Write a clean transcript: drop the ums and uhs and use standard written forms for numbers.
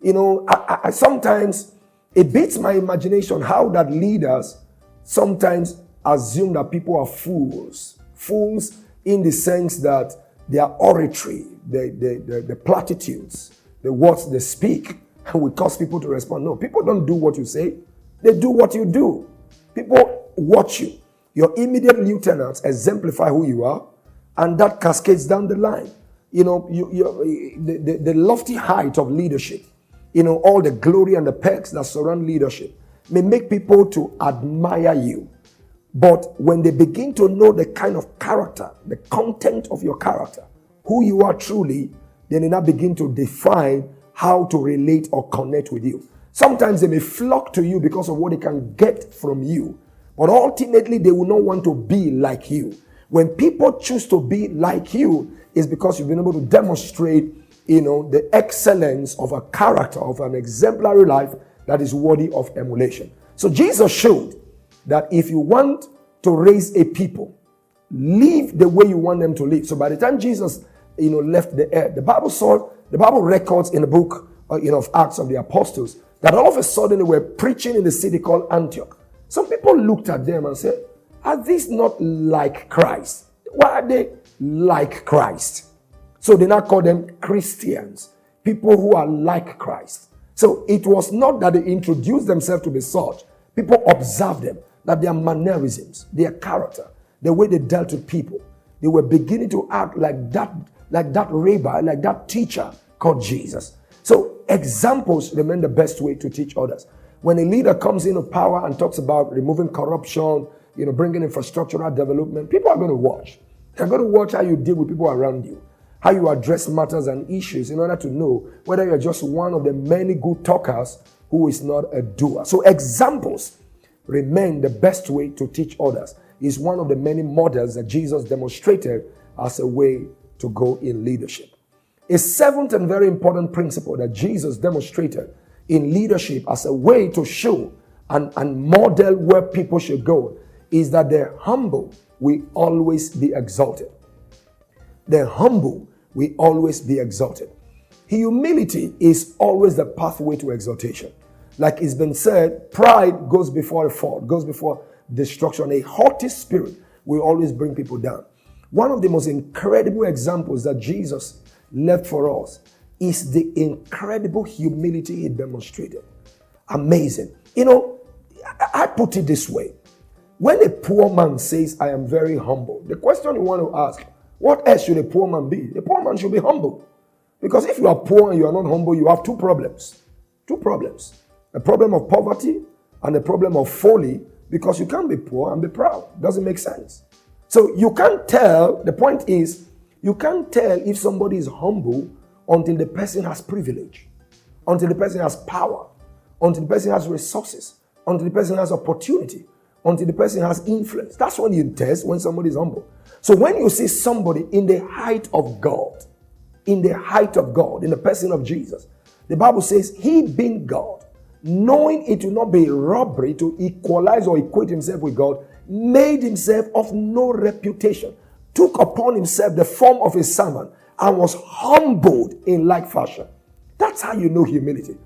I sometimes, it beats my imagination how that leaders sometimes assume that people are fools. Fools in the sense that their oratory, the platitudes, the words they speak, will cause people to respond. No, people don't do what you say. They do what you do. People watch you. Your immediate lieutenants exemplify who you are, and that cascades down the line. The lofty height of leadership, all the glory and the perks that surround leadership may make people to admire you. But when they begin to know the kind of character, the content of your character, who you are truly, then they now begin to define how to relate or connect with you. Sometimes they may flock to you because of what they can get from you, but ultimately they will not want to be like you. When people choose to be like you, it's because you've been able to demonstrate, the excellence of a character, of an exemplary life that is worthy of emulation. So Jesus showed that if you want to raise a people, live the way you want them to live. So by the time Jesus, left the earth, the Bible records in the book, of Acts of the Apostles, that all of a sudden they were preaching in the city called Antioch. Some people looked at them and said, are these not like Christ? Why are they like Christ? So they now call them Christians, people who are like Christ. So it was not that they introduced themselves to be such. People observed them, that their mannerisms, their character, the way they dealt with people, they were beginning to act like that rabbi, like that teacher called Jesus. So examples remain the best way to teach others. When a leader comes into power and talks about removing corruption, bringing infrastructural development, people are going to watch. They're going to watch how you deal with people around you, how you address matters and issues in order to know whether you're just one of the many good talkers who is not a doer. So examples remain the best way to teach others. Is one of the many models that Jesus demonstrated as a way to go in leadership. A seventh and very important principle that Jesus demonstrated in leadership as a way to show and model where people should go is that the humble will always be exalted. The humble will always be exalted. Humility is always the pathway to exaltation. Like it's been said, pride goes before a fall, goes before destruction. A haughty spirit will always bring people down. One of the most incredible examples that Jesus left for us is the incredible humility he demonstrated. Amazing. I put it this way. When a poor man says, I am very humble, the question you want to ask, what else should a poor man be? A poor man should be humble. Because if you are poor and you are not humble, you have two problems. Two problems. A problem of poverty and a problem of folly, because you can't be poor and be proud. Doesn't make sense. So you can't tell, the point is, you can't tell if somebody is humble until the person has privilege, until the person has power, until the person has resources, until the person has opportunity, until the person has influence. That's when you test when somebody is humble. So when you see somebody in the height of God, in the person of Jesus, the Bible says, he being God, knowing it will not be robbery to equalize or equate himself with God, made himself of no reputation, took upon himself the form of a servant, and was humbled in like fashion. That's how you know humility.